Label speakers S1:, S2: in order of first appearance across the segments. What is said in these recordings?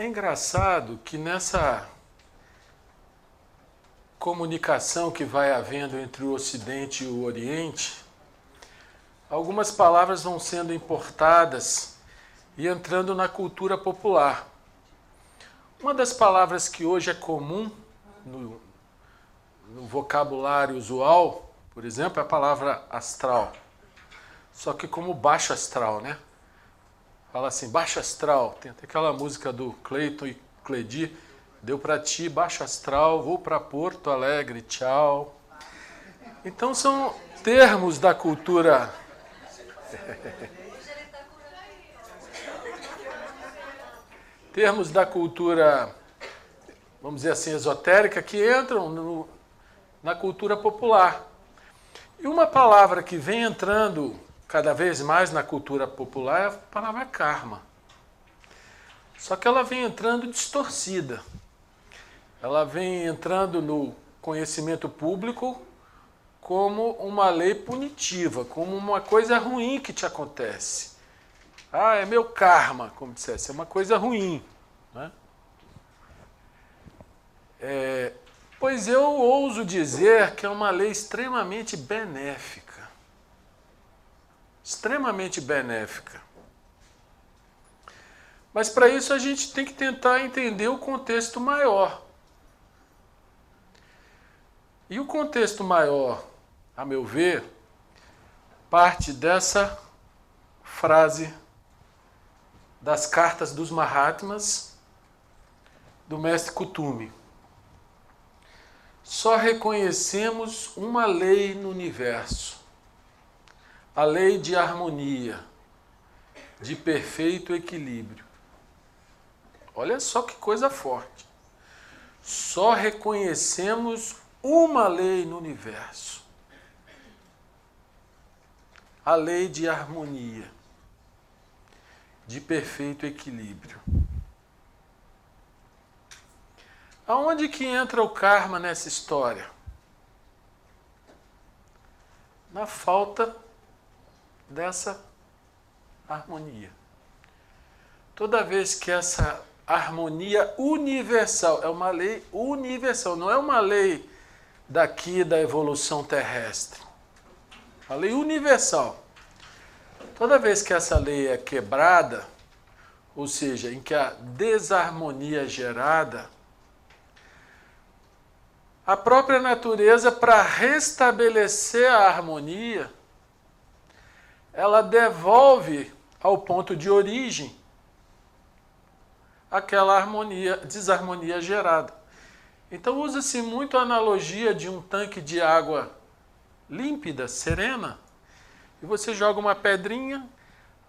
S1: É engraçado que nessa comunicação que vai havendo entre o Ocidente e o Oriente, algumas palavras vão sendo importadas e entrando na cultura popular. Uma das palavras que hoje é comum no vocabulário usual, por exemplo, é a palavra astral. Só que como baixo astral, né? Fala assim, baixo astral. Tem até aquela música do Cleiton e Cledir, deu pra ti, baixo astral, vou pra Porto Alegre, tchau. Então são termos da cultura. Termos da cultura, vamos dizer assim, esotérica, que entram na cultura popular. E uma palavra que vem entrando cada vez mais na cultura popular é a palavra karma. Só que ela vem entrando distorcida. Ela vem entrando no conhecimento público como uma lei punitiva, como uma coisa ruim que te acontece. Ah, é meu karma, como dissesse, é uma coisa ruim. Né? Pois eu ouso dizer que é uma lei extremamente benéfica. Extremamente benéfica. Mas para isso a gente tem que tentar entender o contexto maior. E o contexto maior, a meu ver, parte dessa frase das cartas dos Mahatmas do mestre Kutumi. Só reconhecemos uma lei no universo, a lei de harmonia, de perfeito equilíbrio. Olha só que coisa forte. Só reconhecemos uma lei no universo, a lei de harmonia, de perfeito equilíbrio. Aonde que entra o karma nessa história? Na falta dessa harmonia. Toda vez que essa harmonia universal, é uma lei universal, não é uma lei daqui da evolução terrestre. Uma lei universal. Toda vez que essa lei é quebrada, ou seja, em que a desarmonia é gerada, a própria natureza, para restabelecer a harmonia, ela devolve ao ponto de origem aquela harmonia, desarmonia gerada. Então usa-se muito a analogia de um tanque de água límpida, serena, e você joga uma pedrinha,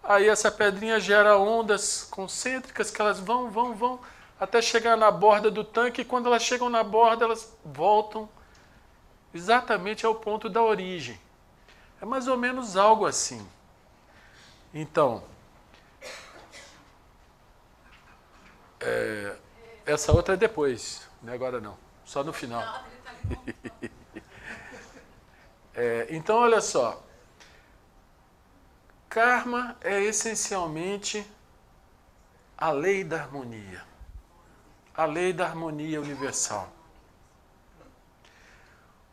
S1: aí essa pedrinha gera ondas concêntricas que elas vão, até chegar na borda do tanque, e quando elas chegam na borda, elas voltam exatamente ao ponto da origem. É mais ou menos algo assim. Então, essa outra é depois, não é agora não, só no final. Então, olha só. Karma é essencialmente a lei da harmonia. A lei da harmonia universal.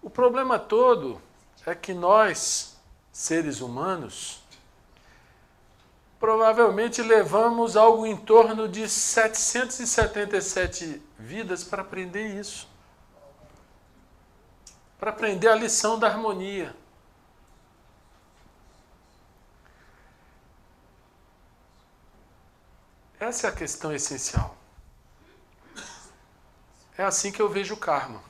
S1: O problema todo é que nós, seres humanos, provavelmente levamos algo em torno de 777 vidas para aprender isso. Para aprender a lição da harmonia. Essa é a questão essencial. É assim que eu vejo o karma.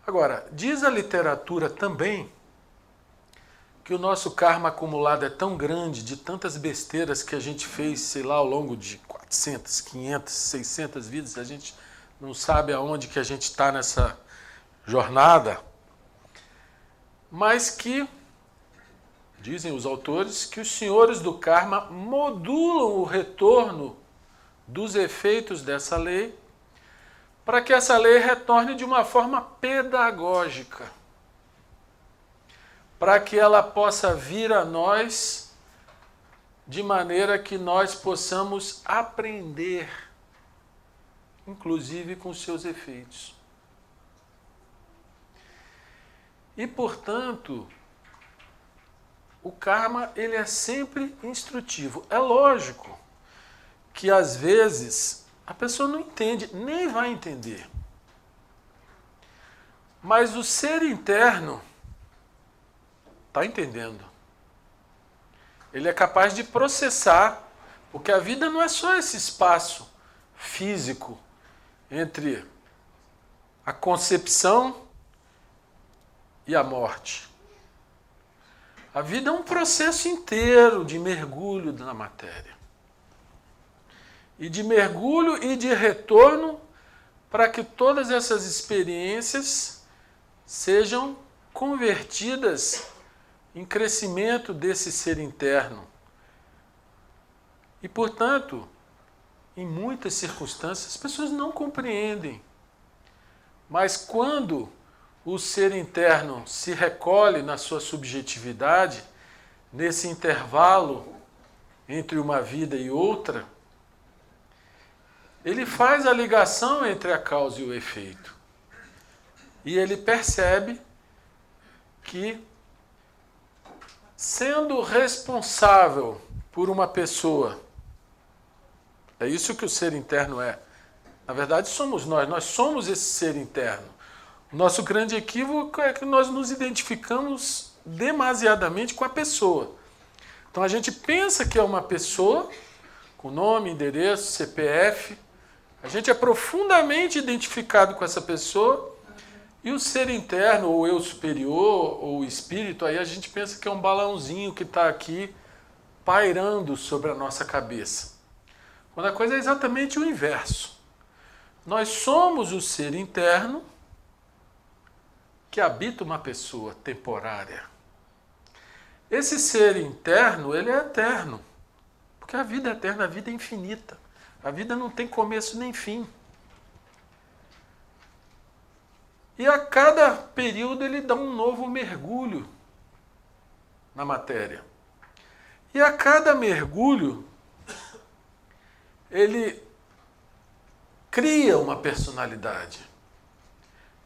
S1: Agora, diz a literatura também que o nosso karma acumulado é tão grande, de tantas besteiras que a gente fez, sei lá, ao longo de 400, 500, 600 vidas, a gente não sabe aonde que a gente está nessa jornada, mas que, dizem os autores, que os senhores do karma modulam o retorno dos efeitos dessa lei para que essa lei retorne de uma forma pedagógica, para que ela possa vir a nós de maneira que nós possamos aprender, inclusive com seus efeitos. E, portanto, o karma ele é sempre instrutivo. É lógico que às vezes a pessoa não entende, nem vai entender. Mas o ser interno está entendendo. Ele é capaz de processar, porque a vida não é só esse espaço físico entre a concepção e a morte. A vida é um processo inteiro de mergulho na matéria. E de mergulho e de retorno para que todas essas experiências sejam convertidas em crescimento desse ser interno. E, portanto, em muitas circunstâncias, as pessoas não compreendem. Mas quando o ser interno se recolhe na sua subjetividade, nesse intervalo entre uma vida e outra, ele faz a ligação entre a causa e o efeito. E ele percebe que, sendo responsável por uma pessoa, é isso que o ser interno é. Na verdade, somos nós somos esse ser interno. O nosso grande equívoco é que nós nos identificamos demasiadamente com a pessoa. Então a gente pensa que é uma pessoa, com nome, endereço, CPF, a gente é profundamente identificado com essa pessoa, e o ser interno, ou eu superior, ou o espírito, aí a gente pensa que é um balãozinho que está aqui pairando sobre a nossa cabeça. Quando a coisa é exatamente o inverso. Nós somos o ser interno que habita uma pessoa temporária. Esse ser interno, ele é eterno. Porque a vida é eterna, a vida é infinita. A vida não tem começo nem fim. E a cada período ele dá um novo mergulho na matéria. E a cada mergulho ele cria uma personalidade.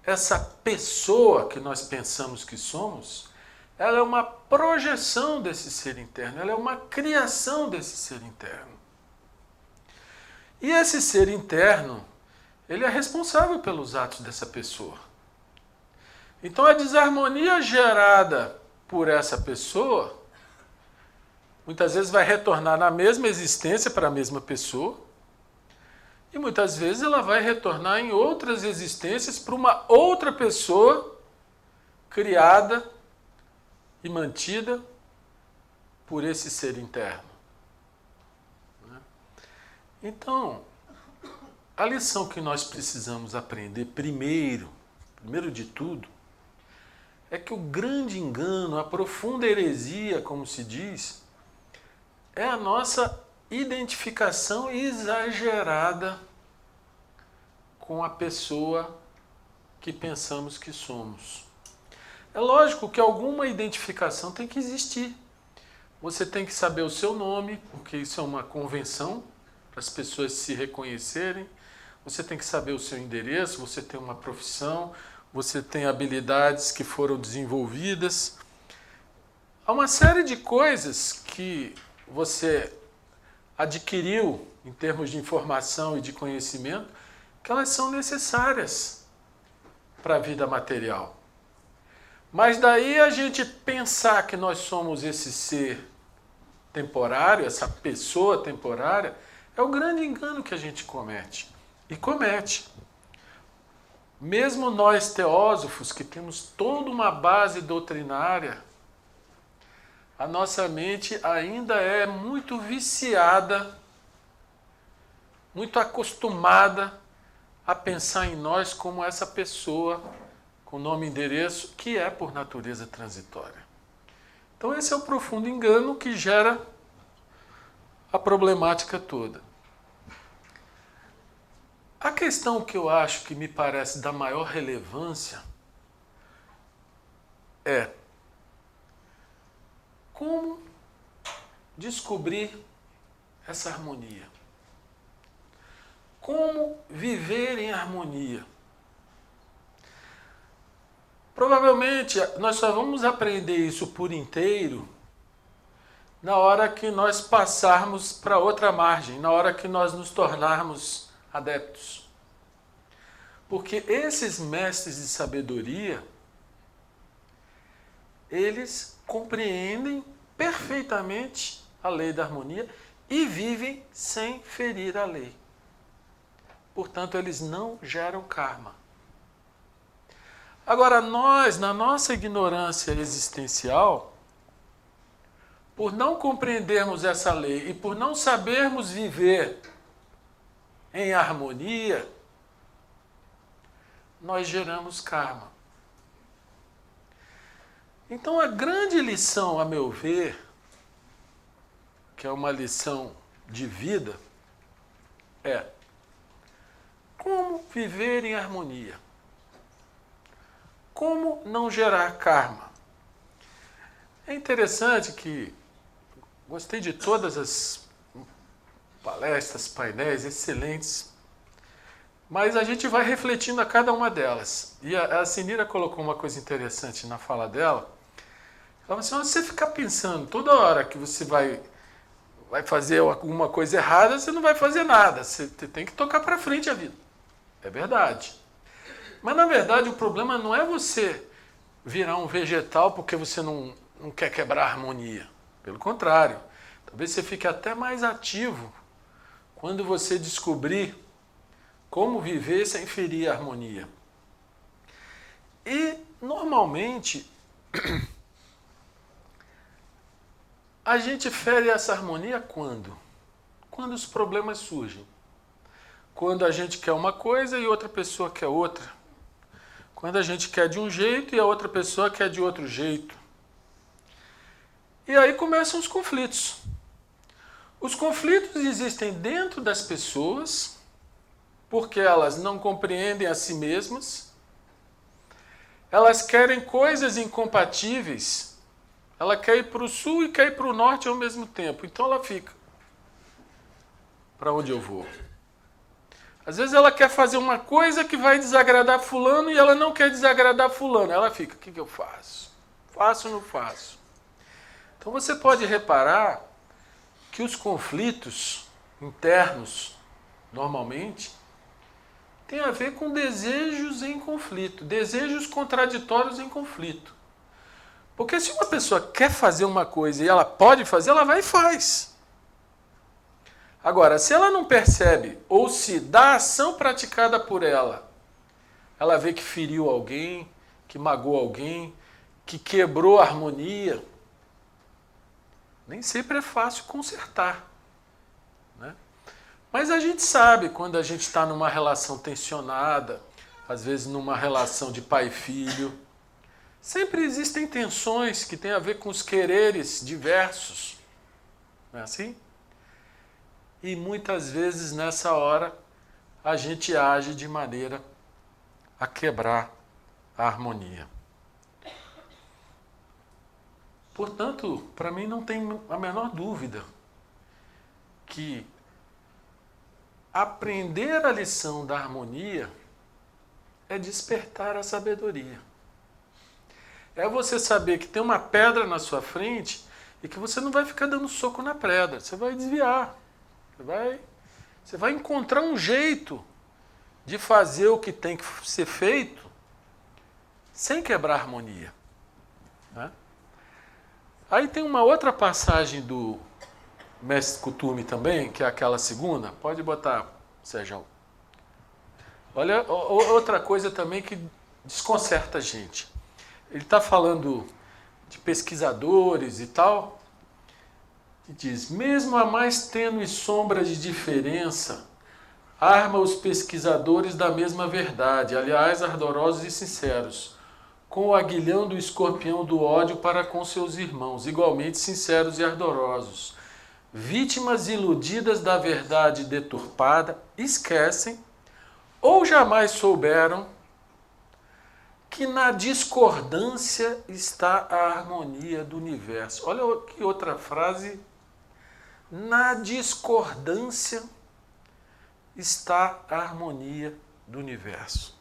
S1: Essa pessoa que nós pensamos que somos, ela é uma projeção desse ser interno, ela é uma criação desse ser interno. E esse ser interno, ele é responsável pelos atos dessa pessoa. Então a desarmonia gerada por essa pessoa, muitas vezes vai retornar na mesma existência para a mesma pessoa, e muitas vezes ela vai retornar em outras existências para uma outra pessoa criada e mantida por esse ser interno. Então, a lição que nós precisamos aprender primeiro de tudo, é que o grande engano, a profunda heresia, como se diz, é a nossa identificação exagerada com a pessoa que pensamos que somos. É lógico que alguma identificação tem que existir. Você tem que saber o seu nome, porque isso é uma convenção para as pessoas se reconhecerem. Você tem que saber o seu endereço, você tem uma profissão, você tem habilidades que foram desenvolvidas. Há uma série de coisas que você adquiriu em termos de informação e de conhecimento, que elas são necessárias para a vida material. Mas daí a gente pensar que nós somos esse ser temporário, essa pessoa temporária, é o grande engano que a gente comete. E comete. Mesmo nós teósofos, que temos toda uma base doutrinária, a nossa mente ainda é muito viciada, muito acostumada a pensar em nós como essa pessoa com nome e endereço que é por natureza transitória. Então esse é o profundo engano que gera a problemática toda. A questão que eu acho que me parece da maior relevância é como descobrir essa harmonia? Como viver em harmonia? Provavelmente nós só vamos aprender isso por inteiro na hora que nós passarmos para outra margem, na hora que nós nos tornarmos adeptos. Porque esses mestres de sabedoria, eles compreendem perfeitamente a lei da harmonia e vivem sem ferir a lei. Portanto, eles não geram karma. Agora, nós, na nossa ignorância existencial, por não compreendermos essa lei e por não sabermos viver em harmonia, nós geramos karma. Então, a grande lição, a meu ver, que é uma lição de vida, é como viver em harmonia. Como não gerar karma. É interessante que gostei de todas as palestras, painéis excelentes, mas a gente vai refletindo a cada uma delas. E a Sinira colocou uma coisa interessante na fala dela. Ela falou assim, se você ficar pensando toda hora que você vai fazer alguma coisa errada, você não vai fazer nada. Você tem que tocar para frente a vida. É verdade. Mas, na verdade, o problema não é você virar um vegetal porque você não quer quebrar a harmonia. Pelo contrário, talvez você fique até mais ativo quando você descobrir como viver sem ferir a harmonia. E, normalmente, a gente fere essa harmonia quando? Quando os problemas surgem. Quando a gente quer uma coisa e outra pessoa quer outra. Quando a gente quer de um jeito e a outra pessoa quer de outro jeito. E aí começam os conflitos. Os conflitos existem dentro das pessoas, porque elas não compreendem a si mesmas, elas querem coisas incompatíveis, ela quer ir para o sul e quer ir para o norte ao mesmo tempo, então ela fica. Para onde eu vou? Às vezes ela quer fazer uma coisa que vai desagradar fulano e ela não quer desagradar fulano. Ela fica, o que eu faço? Faço ou não faço? Então você pode reparar que os conflitos internos, normalmente, têm a ver com desejos em conflito, desejos contraditórios em conflito. Porque se uma pessoa quer fazer uma coisa e ela pode fazer, ela vai e faz. Agora, se ela não percebe, ou se da ação praticada por ela, ela vê que feriu alguém, que magoou alguém, que quebrou a harmonia, nem sempre é fácil consertar. Né? Mas a gente sabe quando a gente está numa relação tensionada, às vezes numa relação de pai e filho, sempre existem tensões que têm a ver com os quereres diversos. Não é assim? E muitas vezes nessa hora a gente age de maneira a quebrar a harmonia. Portanto, para mim não tem a menor dúvida que aprender a lição da harmonia é despertar a sabedoria. É você saber que tem uma pedra na sua frente e que você não vai ficar dando soco na pedra, você vai desviar. Você vai encontrar um jeito de fazer o que tem que ser feito sem quebrar a harmonia. Né? Aí tem uma outra passagem do Mestre Kuthumi também, que é aquela segunda. Pode botar, Sérgio. Olha, outra coisa também que desconcerta a gente. Ele está falando de pesquisadores e tal, e diz, mesmo a mais tênue sombra de diferença, arma os pesquisadores da mesma verdade, aliás, ardorosos e sinceros, com o aguilhão do escorpião do ódio para com seus irmãos, igualmente sinceros e ardorosos. Vítimas iludidas da verdade deturpada, esquecem, ou jamais souberam, que na discordância está a harmonia do universo. Olha que outra frase Na discordância está a harmonia do universo.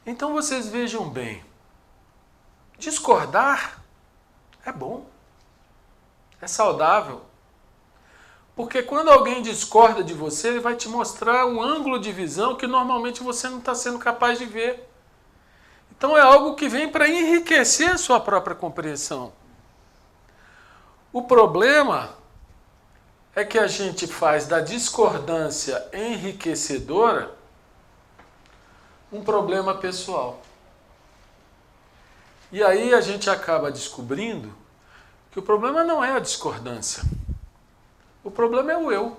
S1: Então vocês vejam bem, discordar é bom, é saudável. Porque quando alguém discorda de você, ele vai te mostrar um ângulo de visão que normalmente você não está sendo capaz de ver. Então é algo que vem para enriquecer a sua própria compreensão. O problema é que a gente faz da discordância enriquecedora um problema pessoal. E aí a gente acaba descobrindo que o problema não é a discordância. O problema é o eu.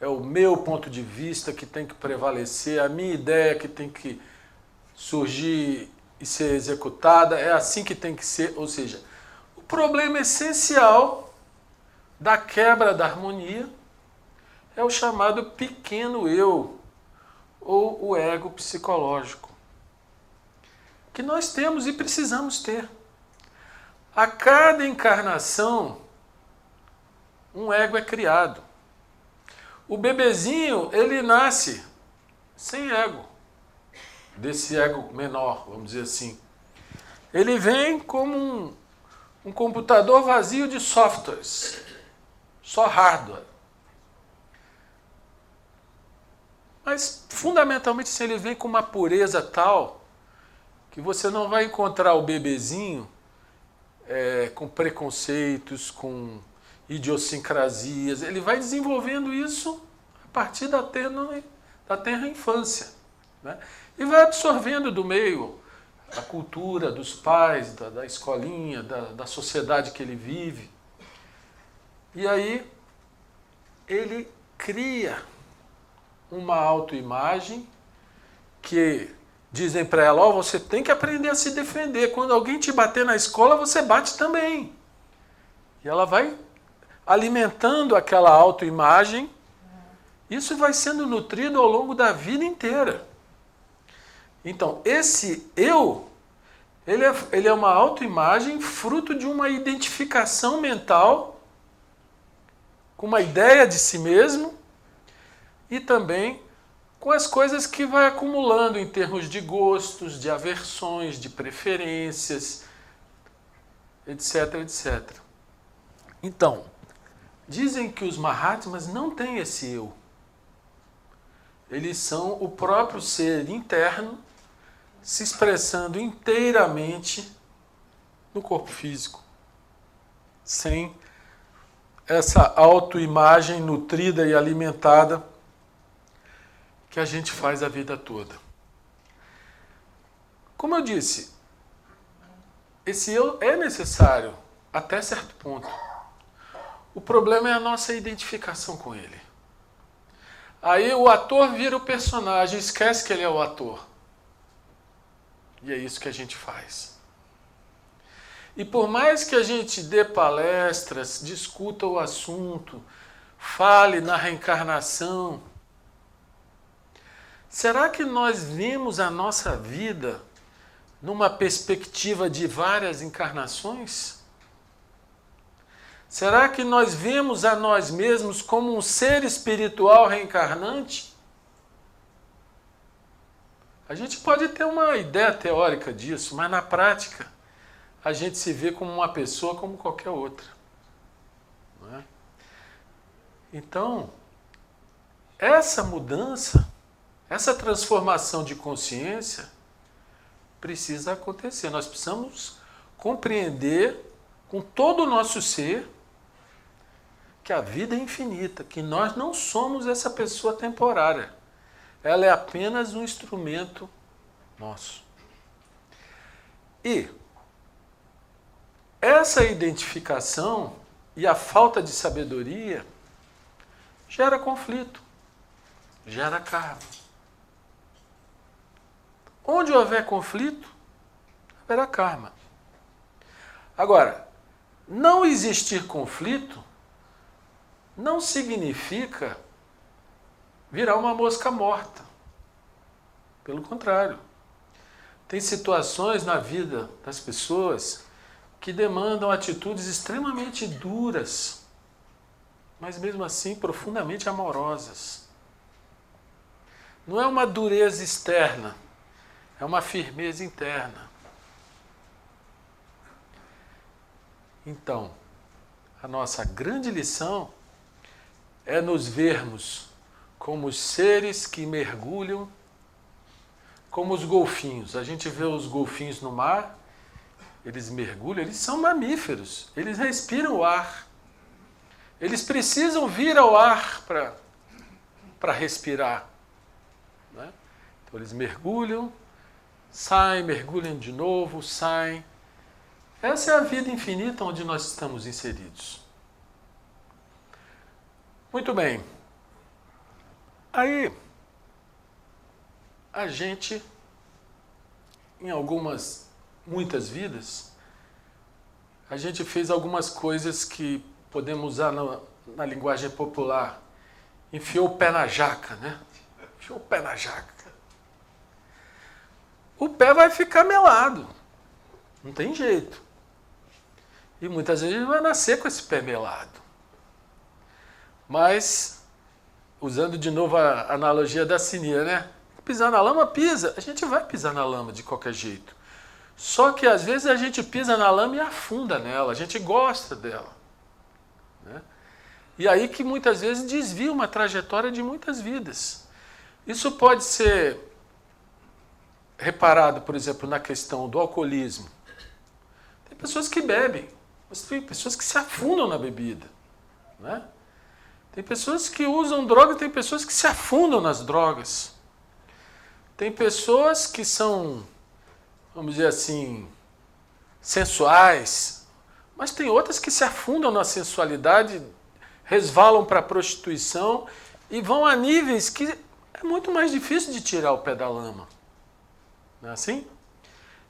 S1: É o meu ponto de vista que tem que prevalecer, a minha ideia que tem que surgir e ser executada, é assim que tem que ser. Ou seja, o problema essencial da quebra da harmonia é o chamado pequeno eu, ou o ego psicológico, que nós temos e precisamos ter. A cada encarnação, um ego é criado. O bebezinho, ele nasce sem ego, desse ego menor, vamos dizer assim. Ele vem como um computador vazio de softwares, só hardware. Mas, fundamentalmente, se ele vem com uma pureza tal que você não vai encontrar o bebezinho com preconceitos, com idiosincrasias. Ele vai desenvolvendo isso a partir da tenra infância, né? E vai absorvendo do meio a cultura dos pais, da escolinha, da sociedade que ele vive. E aí ele cria uma autoimagem que dizem para ela, você tem que aprender a se defender. Quando alguém te bater na escola, você bate também. E ela vai alimentando aquela autoimagem. Isso vai sendo nutrido ao longo da vida inteira. Então, esse eu, ele é uma autoimagem fruto de uma identificação mental com uma ideia de si mesmo e também com as coisas que vai acumulando em termos de gostos, de aversões, de preferências, etc, etc. Então, dizem que os Mahatmas não têm esse eu. Eles são o próprio ser interno se expressando inteiramente no corpo físico, sem essa autoimagem nutrida e alimentada que a gente faz a vida toda. Como eu disse, esse eu é necessário até certo ponto. O problema é a nossa identificação com ele. Aí o ator vira o personagem, esquece que ele é o ator. E é isso que a gente faz. E por mais que a gente dê palestras, discuta o assunto, fale na reencarnação, será que nós vemos a nossa vida numa perspectiva de várias encarnações? Será que nós vemos a nós mesmos como um ser espiritual reencarnante? A gente pode ter uma ideia teórica disso, mas na prática a gente se vê como uma pessoa como qualquer outra. Não é? Então, essa mudança, essa transformação de consciência precisa acontecer. Nós precisamos compreender com todo o nosso ser que a vida é infinita, que nós não somos essa pessoa temporária. Ela é apenas um instrumento nosso. E essa identificação e a falta de sabedoria gera conflito, gera karma. Onde houver conflito, haverá karma. Agora, não existir conflito não significa virar uma mosca morta. Pelo contrário. Tem situações na vida das pessoas que demandam atitudes extremamente duras, mas mesmo assim profundamente amorosas. Não é uma dureza externa, é uma firmeza interna. Então, a nossa grande lição é nos vermos como seres que mergulham, como os golfinhos. A gente vê os golfinhos no mar, eles mergulham, eles são mamíferos, eles respiram o ar. Eles precisam vir ao ar para respirar. Né? Então eles mergulham, saem, mergulham de novo, saem. Essa é a vida infinita onde nós estamos inseridos. Muito bem. Aí, a gente, em muitas vidas, a gente fez algumas coisas que podemos usar na linguagem popular. Enfiou o pé na jaca, né? Enfiou o pé na jaca. O pé vai ficar melado. Não tem jeito. E muitas vezes vai nascer com esse pé melado. Mas, usando de novo a analogia da sininha, né? Pisar na lama, pisa. A gente vai pisar na lama de qualquer jeito. Só que às vezes a gente pisa na lama e afunda nela. A gente gosta dela. Né? E aí que muitas vezes desvia uma trajetória de muitas vidas. Isso pode ser reparado, por exemplo, na questão do alcoolismo. Tem pessoas que bebem, mas tem pessoas que se afundam na bebida. Né? Tem pessoas que usam droga, tem pessoas que se afundam nas drogas. Tem pessoas que são, vamos dizer assim, sensuais, mas tem outras que se afundam na sensualidade, resvalam para a prostituição e vão a níveis que é muito mais difícil de tirar o pé da lama. Não é assim?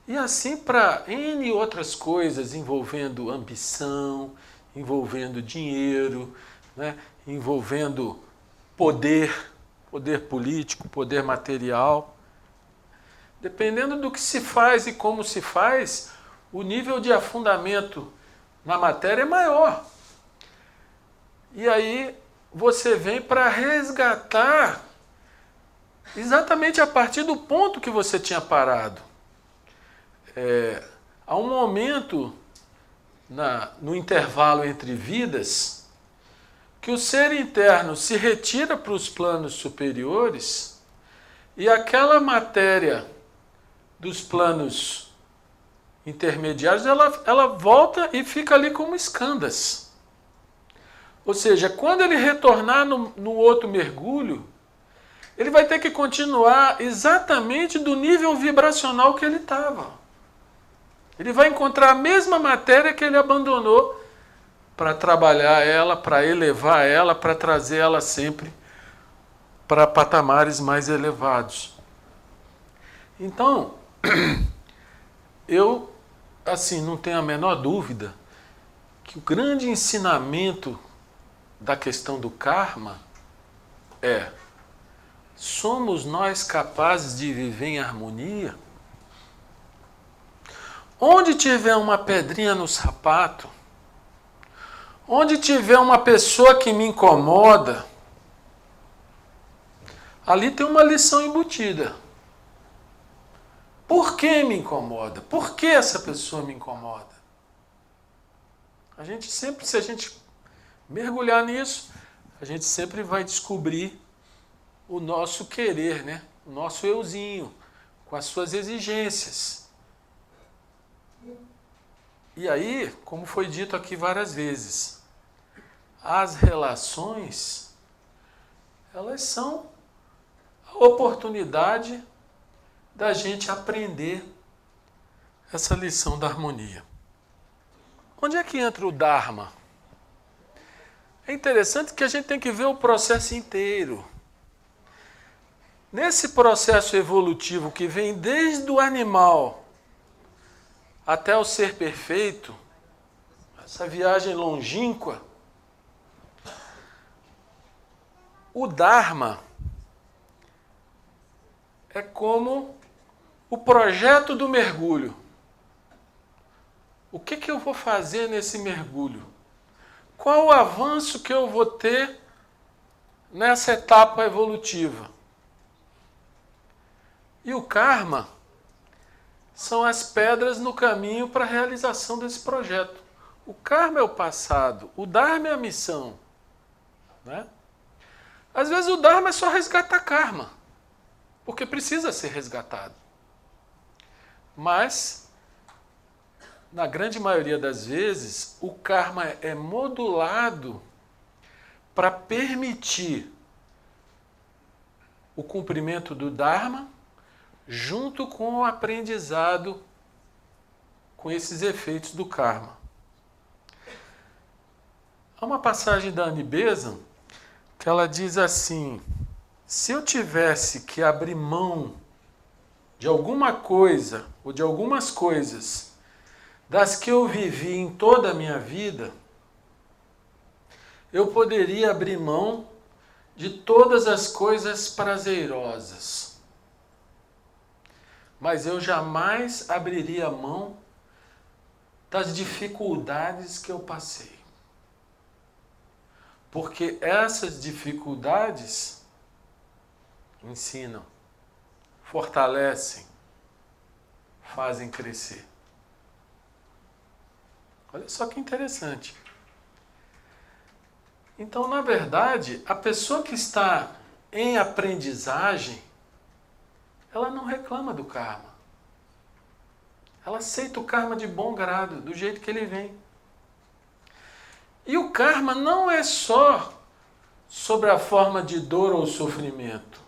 S1: E assim para N outras coisas envolvendo ambição, envolvendo dinheiro, né? Envolvendo poder político, poder material. Dependendo do que se faz e como se faz, o nível de afundamento na matéria é maior. E aí você vem para resgatar exatamente a partir do ponto que você tinha parado. Há um momento no intervalo entre vidas que o ser interno se retira para os planos superiores e aquela matéria dos planos intermediários, ela volta e fica ali como escandas. Ou seja, quando ele retornar no outro mergulho, ele vai ter que continuar exatamente do nível vibracional que ele estava. Ele vai encontrar a mesma matéria que ele abandonou para trabalhar ela, para elevar ela, para trazer ela sempre para patamares mais elevados. Então, eu, assim, não tenho a menor dúvida que o grande ensinamento da questão do karma é: somos nós capazes de viver em harmonia? Onde tiver uma pedrinha no sapato, onde tiver uma pessoa que me incomoda, ali tem uma lição embutida. Por que me incomoda? Por que essa pessoa me incomoda? A gente sempre, se a gente mergulhar nisso, a gente sempre vai descobrir o nosso querer, né? O nosso euzinho, com as suas exigências. E aí, como foi dito aqui várias vezes, as relações, elas são a oportunidade da gente aprender essa lição da harmonia. Onde é que entra o Dharma? É interessante que a gente tem que ver o processo inteiro. Nesse processo evolutivo que vem desde o animal até o ser perfeito, essa viagem longínqua, o Dharma é como o projeto do mergulho. O que eu vou fazer nesse mergulho? Qual o avanço que eu vou ter nessa etapa evolutiva? E o karma são as pedras no caminho para a realização desse projeto. O karma é o passado, o dharma é a missão. Né? Às vezes o dharma é só resgatar karma, porque precisa ser resgatado. Mas, na grande maioria das vezes, o karma é modulado para permitir o cumprimento do dharma junto com o aprendizado com esses efeitos do karma. Há uma passagem da Annie Besant que ela diz assim: se eu tivesse que abrir mão de alguma coisa ou de algumas coisas das que eu vivi em toda a minha vida, eu poderia abrir mão de todas as coisas prazerosas. Mas eu jamais abriria mão das dificuldades que eu passei. Porque essas dificuldades ensinam, fortalecem, fazem crescer. Olha só que interessante. Então, na verdade, a pessoa que está em aprendizagem, ela não reclama do karma. Ela aceita o karma de bom grado, do jeito que ele vem. E o karma não é só sobre a forma de dor ou sofrimento.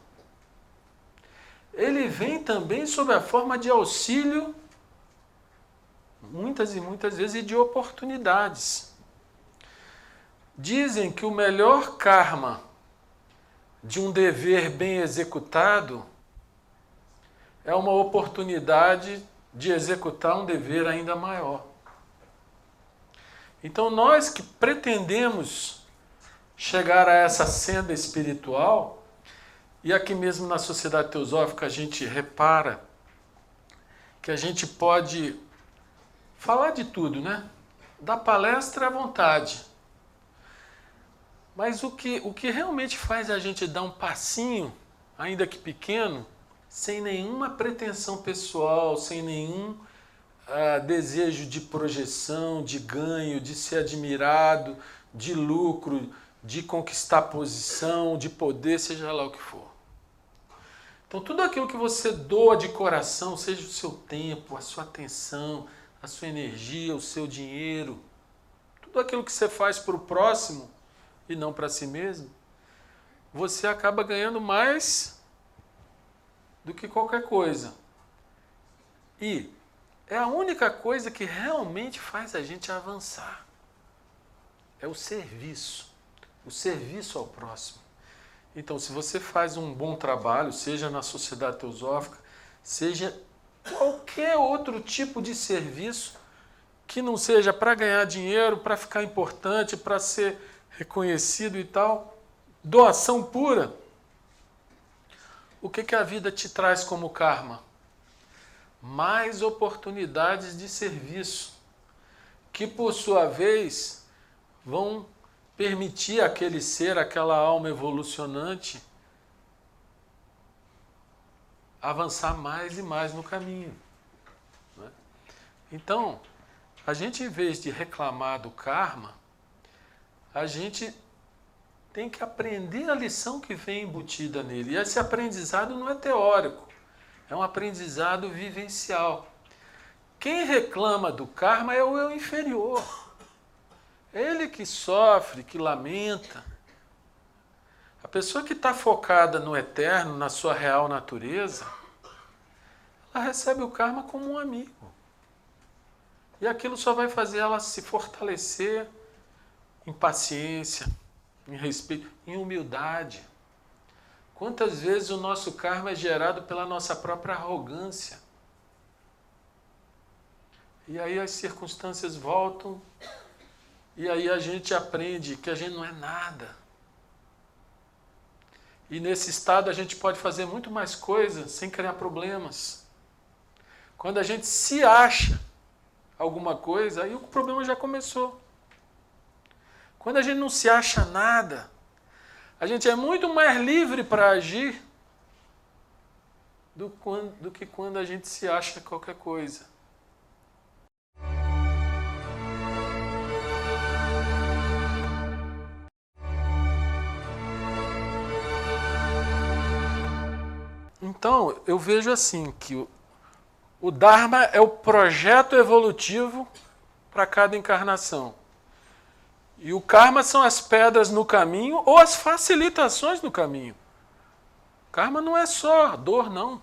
S1: Ele vem também sob a forma de auxílio, muitas e muitas vezes, e de oportunidades. Dizem que o melhor karma de um dever bem executado é uma oportunidade de executar um dever ainda maior. Então nós que pretendemos chegar a essa senda espiritual, e aqui mesmo na Sociedade Teosófica a gente repara que a gente pode falar de tudo, né? Da palestra à vontade. Mas o que realmente faz a gente dar um passinho, ainda que pequeno, sem nenhuma pretensão pessoal, sem nenhum desejo de projeção, de ganho, de ser admirado, de lucro, de conquistar posição, de poder, seja lá o que for. Então tudo aquilo que você doa de coração, seja o seu tempo, a sua atenção, a sua energia, o seu dinheiro, tudo aquilo que você faz para o próximo e não para si mesmo, você acaba ganhando mais do que qualquer coisa. E é a única coisa que realmente faz a gente avançar. É o serviço ao próximo. Então, se você faz um bom trabalho, seja na Sociedade Teosófica, seja qualquer outro tipo de serviço que não seja para ganhar dinheiro, para ficar importante, para ser reconhecido e tal, doação pura, o que a vida te traz como karma? Mais oportunidades de serviço, que por sua vez vão permitir aquele ser, aquela alma evolucionante, avançar mais e mais no caminho. Né? Então, a gente, em vez de reclamar do karma, a gente tem que aprender a lição que vem embutida nele. E esse aprendizado não é teórico, é um aprendizado vivencial. Quem reclama do karma é o eu inferior. É ele que sofre, que lamenta. A pessoa que está focada no eterno, na sua real natureza, ela recebe o karma como um amigo. E aquilo só vai fazer ela se fortalecer em paciência, em respeito, em humildade. Quantas vezes o nosso karma é gerado pela nossa própria arrogância? E aí as circunstâncias voltam, e aí a gente aprende que a gente não é nada. E nesse estado a gente pode fazer muito mais coisas sem criar problemas. Quando a gente se acha alguma coisa, aí o problema já começou. Quando a gente não se acha nada, a gente é muito mais livre para agir do que quando a gente se acha qualquer coisa. Então, eu vejo assim que o Dharma é o projeto evolutivo para cada encarnação. E o karma são as pedras no caminho ou as facilitações no caminho. Karma não é só dor, não.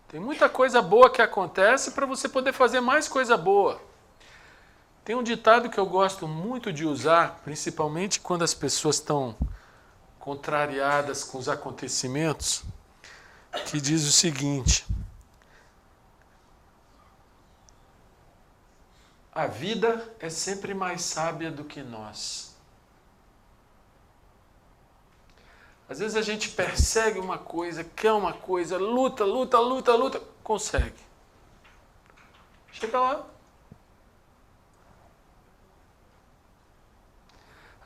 S1: Tem muita coisa boa que acontece para você poder fazer mais coisa boa. Tem um ditado que eu gosto muito de usar, principalmente quando as pessoas estão contrariadas com os acontecimentos, que diz o seguinte: a vida é sempre mais sábia do que nós. Às vezes a gente persegue uma coisa, quer uma coisa, luta, consegue. Chega lá.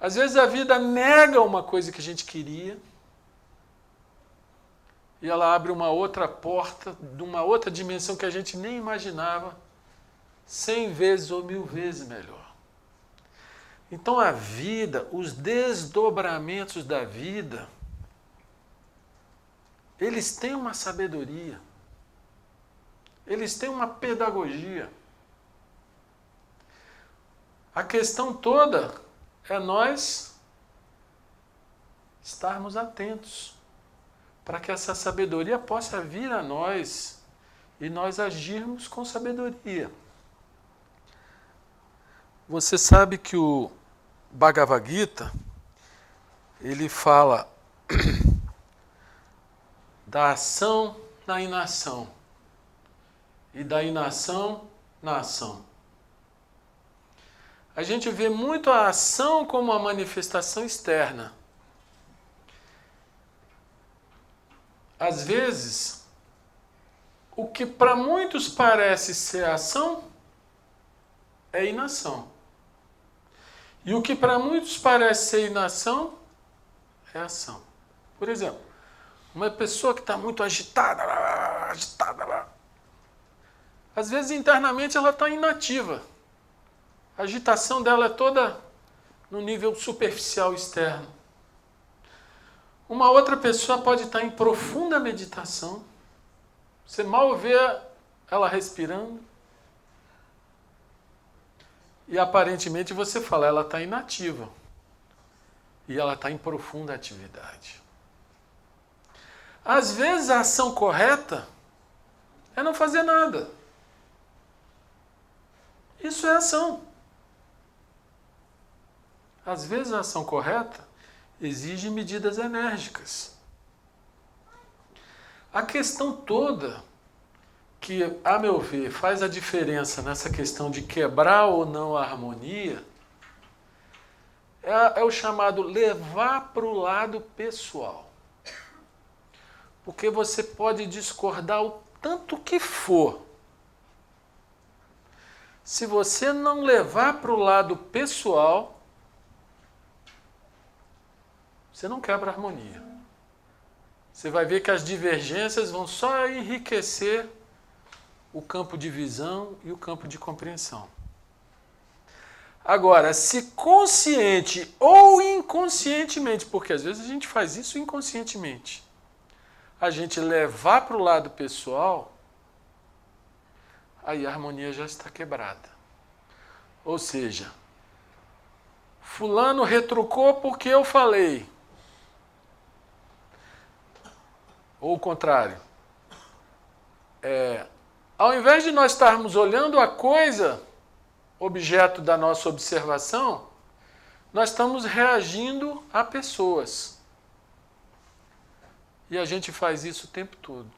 S1: Às vezes a vida nega uma coisa que a gente queria e ela abre uma outra porta de uma outra dimensão que a gente nem imaginava, 100 vezes ou 1000 vezes melhor. Então a vida, os desdobramentos da vida, eles têm uma sabedoria, eles têm uma pedagogia. A questão toda é nós estarmos atentos para que essa sabedoria possa vir a nós e nós agirmos com sabedoria. Você sabe que o Bhagavad Gita, ele fala da ação na inação e da inação na ação. A gente vê muito a ação como uma manifestação externa. Às vezes, o que para muitos parece ser ação é inação. E o que para muitos parece ser inação é ação. Por exemplo, uma pessoa que está muito agitada, às vezes internamente ela está inativa. A agitação dela é toda no nível superficial externo. Uma outra pessoa pode estar em profunda meditação. Você mal vê ela respirando. E aparentemente você fala, ela está inativa. E ela está em profunda atividade. Às vezes a ação correta é não fazer nada. Isso é ação. Às vezes a ação correta exige medidas enérgicas. A questão toda que, a meu ver, faz a diferença nessa questão de quebrar ou não a harmonia é o chamado levar para o lado pessoal. Porque você pode discordar o tanto que for. Se você não levar para o lado pessoal, você não quebra a harmonia. Você vai ver que as divergências vão só enriquecer o campo de visão e o campo de compreensão. Agora, se consciente ou inconscientemente, porque às vezes a gente faz isso inconscientemente, a gente levar para o lado pessoal, aí a harmonia já está quebrada. Ou seja, fulano retrucou porque eu falei. Ou o contrário. Ao invés de nós estarmos olhando a coisa, objeto da nossa observação, nós estamos reagindo a pessoas. E a gente faz isso o tempo todo.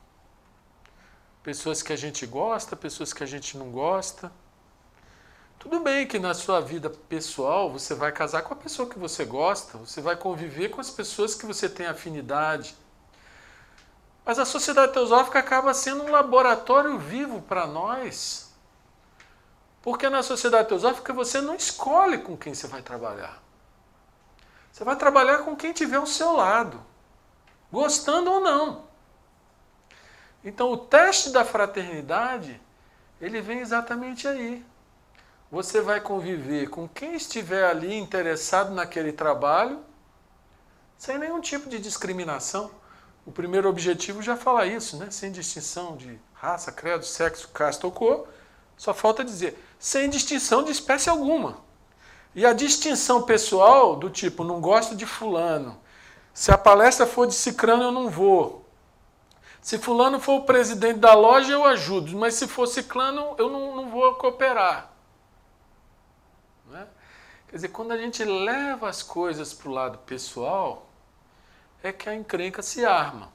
S1: Pessoas que a gente gosta, pessoas que a gente não gosta. Tudo bem que na sua vida pessoal você vai casar com a pessoa que você gosta, você vai conviver com as pessoas que você tem afinidade. Mas a sociedade teosófica acaba sendo um laboratório vivo para nós. Porque na sociedade teosófica você não escolhe com quem você vai trabalhar. Você vai trabalhar com quem tiver ao seu lado, gostando ou não. Então o teste da fraternidade, ele vem exatamente aí. Você vai conviver com quem estiver ali interessado naquele trabalho, sem nenhum tipo de discriminação. O primeiro objetivo já fala isso, né? Sem distinção de raça, credo, sexo, casta ou cor. Só falta dizer, sem distinção de espécie alguma. E a distinção pessoal, do tipo, não gosto de fulano. Se a palestra for de cicrano, eu não vou. Se fulano for o presidente da loja, eu ajudo. Mas se for ciclano, eu não vou cooperar. Né? Quer dizer, quando a gente leva as coisas para o lado pessoal, é que a encrenca se arma.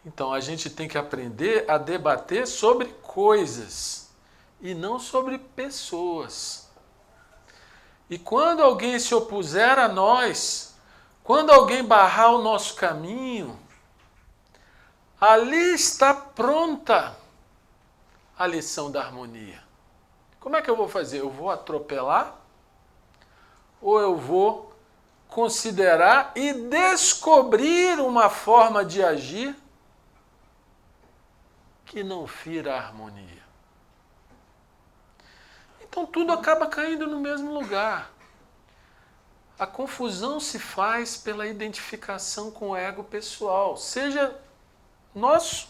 S1: Então a gente tem que aprender a debater sobre coisas e não sobre pessoas. E quando alguém se opuser a nós, quando alguém barrar o nosso caminho, ali está pronta a lição da harmonia. Como é que eu vou fazer? Eu vou atropelar? Ou eu vou considerar e descobrir uma forma de agir que não fira a harmonia? Então tudo acaba caindo no mesmo lugar. A confusão se faz pela identificação com o ego pessoal, seja nosso,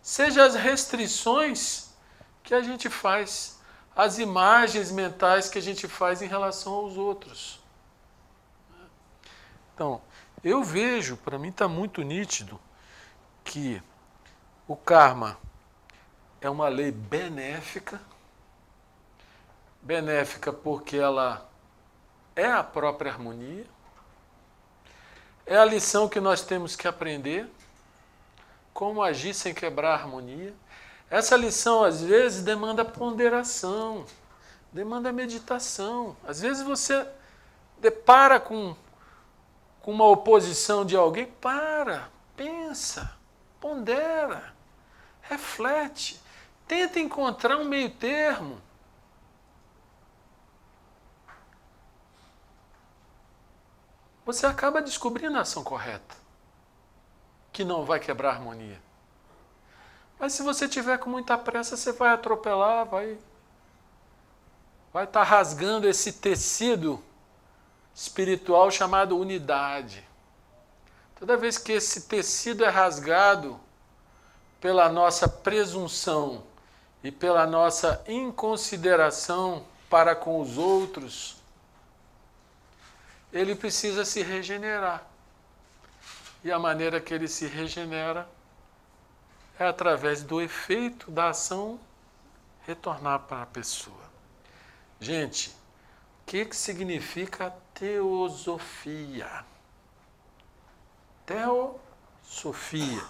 S1: seja as restrições que a gente faz, as imagens mentais que a gente faz em relação aos outros. Então, eu vejo, para mim está muito nítido, que o karma é uma lei benéfica, benéfica porque ela é a própria harmonia, é a lição que nós temos que aprender, como agir sem quebrar a harmonia. Essa lição, às vezes, demanda ponderação, demanda meditação. Às vezes você depara com uma oposição de alguém, pensa, pondera, reflete, tenta encontrar um meio termo. Você acaba descobrindo a ação correta, que não vai quebrar a harmonia. Mas se você tiver com muita pressa, você vai atropelar, vai estar rasgando esse tecido espiritual chamado unidade. Toda vez que esse tecido é rasgado pela nossa presunção e pela nossa inconsideração para com os outros, ele precisa se regenerar. E a maneira que ele se regenera é através do efeito da ação retornar para a pessoa. Gente, o que significa teosofia? Teosofia.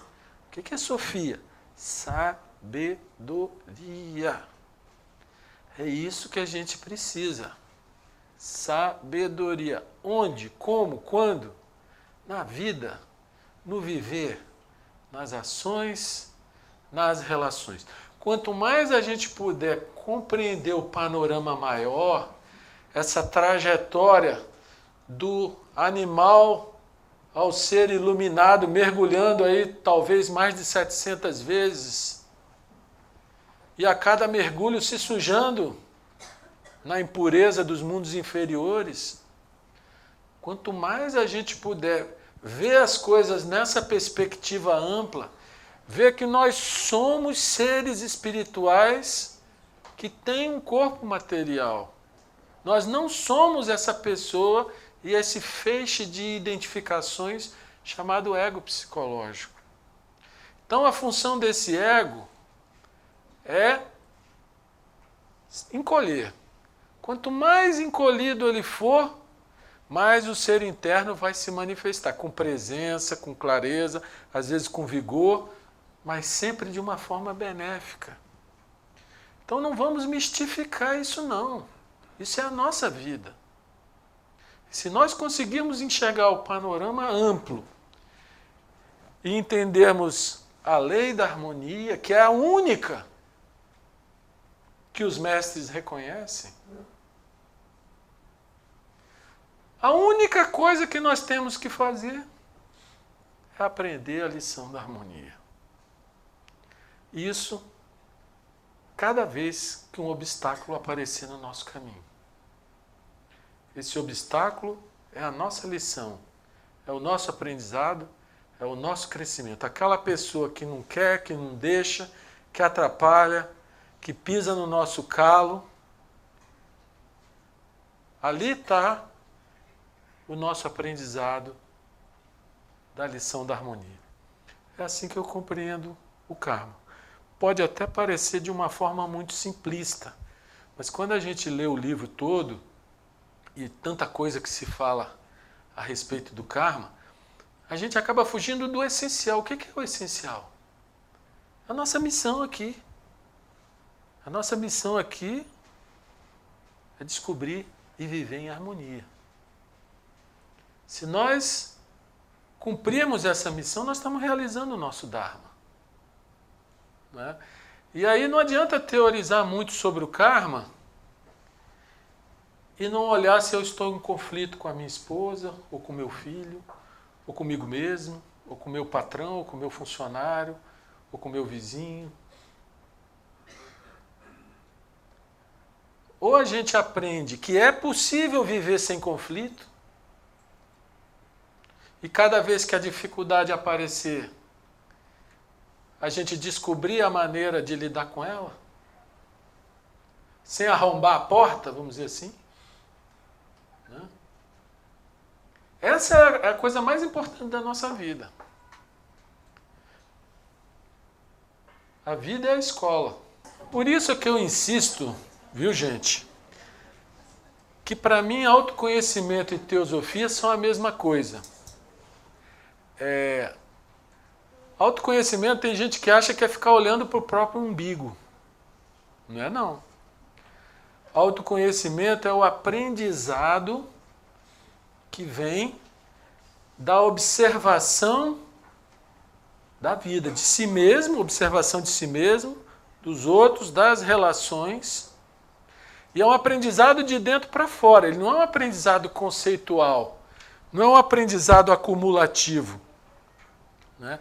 S1: O que é Sofia? Sabedoria. É isso que a gente precisa. Sabedoria. Onde? Como? Quando? Na vida, no viver, nas ações, nas relações. Quanto mais a gente puder compreender o panorama maior, essa trajetória do animal ao ser iluminado, mergulhando aí talvez mais de 700 vezes, e a cada mergulho se sujando na impureza dos mundos inferiores, quanto mais a gente puder ver as coisas nessa perspectiva ampla, ver que nós somos seres espirituais que têm um corpo material. Nós não somos essa pessoa e esse feixe de identificações chamado ego psicológico. Então a função desse ego é encolher. Quanto mais encolhido ele for, mais o ser interno vai se manifestar com presença, com clareza, às vezes com vigor, mas sempre de uma forma benéfica. Então não vamos mistificar isso não. Isso é a nossa vida. Se nós conseguirmos enxergar o panorama amplo e entendermos a lei da harmonia, que é a única que os mestres reconhecem, a única coisa que nós temos que fazer é aprender a lição da harmonia. Isso cada vez que um obstáculo aparecer no nosso caminho. Esse obstáculo é a nossa lição, é o nosso aprendizado, é o nosso crescimento. Aquela pessoa que não quer, que não deixa, que atrapalha, que pisa no nosso calo, ali está o nosso aprendizado da lição da harmonia. É assim que eu compreendo o karma. Pode até parecer de uma forma muito simplista, mas quando a gente lê o livro todo, e tanta coisa que se fala a respeito do karma, a gente acaba fugindo do essencial. O que é o essencial? A nossa missão aqui. A nossa missão aqui é descobrir e viver em harmonia. Se nós cumprirmos essa missão, nós estamos realizando o nosso Dharma. Né? E aí não adianta teorizar muito sobre o karma e não olhar se eu estou em conflito com a minha esposa, ou com meu filho, ou comigo mesmo, ou com meu patrão, ou com meu funcionário, ou com meu vizinho. Ou a gente aprende que é possível viver sem conflito, e cada vez que a dificuldade aparecer, a gente descobrir a maneira de lidar com ela, sem arrombar a porta, vamos dizer assim. Né? Essa é a coisa mais importante da nossa vida. A vida é a escola. Por isso que eu insisto, viu, gente, que para mim autoconhecimento e teosofia são a mesma coisa. Autoconhecimento, tem gente que acha que é ficar olhando para o próprio umbigo. Não é não. Autoconhecimento é o aprendizado que vem da observação da vida, de si mesmo, observação de si mesmo, dos outros, das relações. E é um aprendizado de dentro para fora. Ele não é um aprendizado conceitual, não é um aprendizado acumulativo. Né?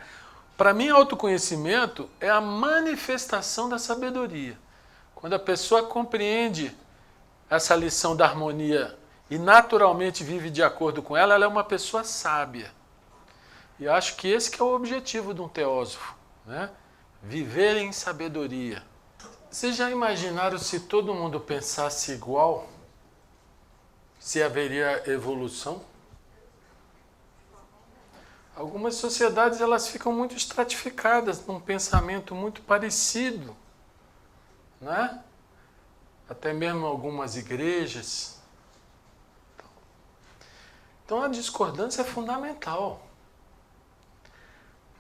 S1: Para mim, autoconhecimento é a manifestação da sabedoria. Quando a pessoa compreende essa lição da harmonia e naturalmente vive de acordo com ela, ela é uma pessoa sábia. E acho que esse que é o objetivo de um teósofo, né? Viver em sabedoria. Vocês já imaginaram se todo mundo pensasse igual? Se haveria evolução? Algumas sociedades elas ficam muito estratificadas num pensamento muito parecido, né? Até mesmo algumas igrejas. Então a discordância é fundamental.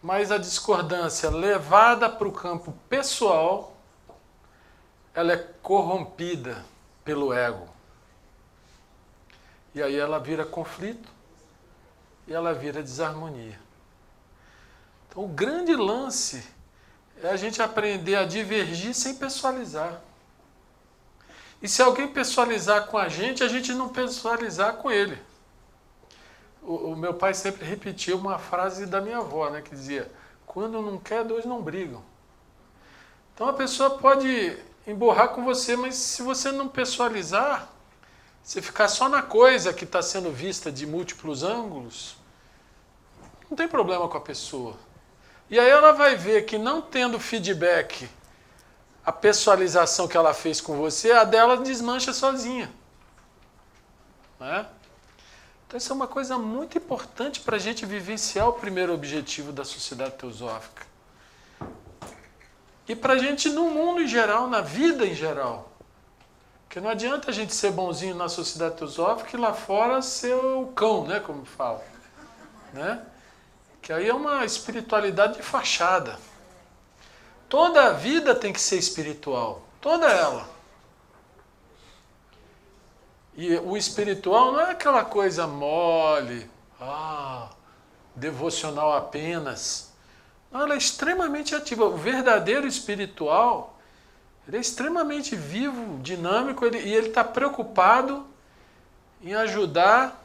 S1: Mas a discordância levada para o campo pessoal, ela é corrompida pelo ego. E aí ela vira conflito e ela vira desarmonia. Então o grande lance é a gente aprender a divergir sem pessoalizar. E se alguém pessoalizar com a gente não pessoalizar com ele. O meu pai sempre repetia uma frase da minha avó, né, que dizia: quando não quer, dois não brigam. Então a pessoa pode emborrar com você, mas se você não pessoalizar, se ficar só na coisa que está sendo vista de múltiplos ângulos, não tem problema com a pessoa. E aí ela vai ver que não tendo feedback, a pessoalização que ela fez com você, a dela desmancha sozinha. Né? Então isso é uma coisa muito importante para a gente vivenciar o primeiro objetivo da sociedade teosófica. E para a gente no mundo em geral, na vida em geral. Porque não adianta a gente ser bonzinho na sociedade teosófica e lá fora ser o cão, né, como fala. Né? Que aí é uma espiritualidade de fachada. Toda a vida tem que ser espiritual. Toda ela. E o espiritual não é aquela coisa mole, devocional apenas, Ela é extremamente ativa. O verdadeiro espiritual, ele é extremamente vivo, dinâmico, e ele está preocupado em ajudar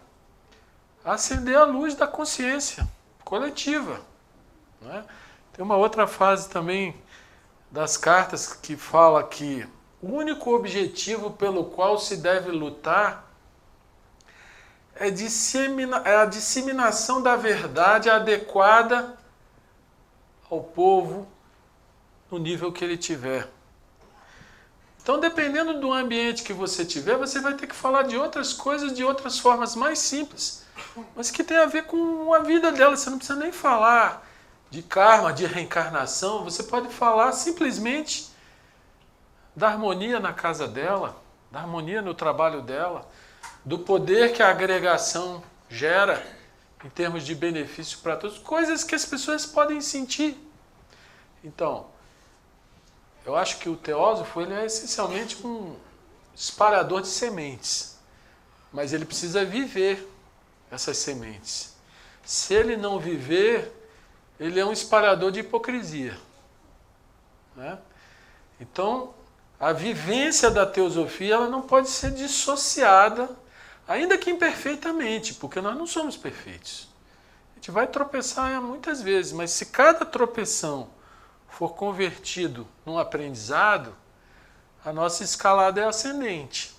S1: a acender a luz da consciência coletiva. Né? Tem uma outra frase também das cartas que fala que o único objetivo pelo qual se deve lutar é a disseminação da verdade adequada ao povo no nível que ele tiver. Então, dependendo do ambiente que você tiver, você vai ter que falar de outras coisas, de outras formas mais simples, mas que tem a ver com a vida dela. Você não precisa nem falar de karma, de reencarnação, você pode falar simplesmente da harmonia na casa dela, da harmonia no trabalho dela, do poder que a agregação gera em termos de benefício para todos, coisas que as pessoas podem sentir. Então, eu acho que o teósofo ele é essencialmente um espalhador de sementes, mas ele precisa viver essas sementes. Se ele não viver, ele é um espalhador de hipocrisia. Né? Então, a vivência da teosofia ela não pode ser dissociada, ainda que imperfeitamente, porque nós não somos perfeitos. A gente vai tropeçar muitas vezes, mas se cada tropeção for convertido num aprendizado, a nossa escalada é ascendente.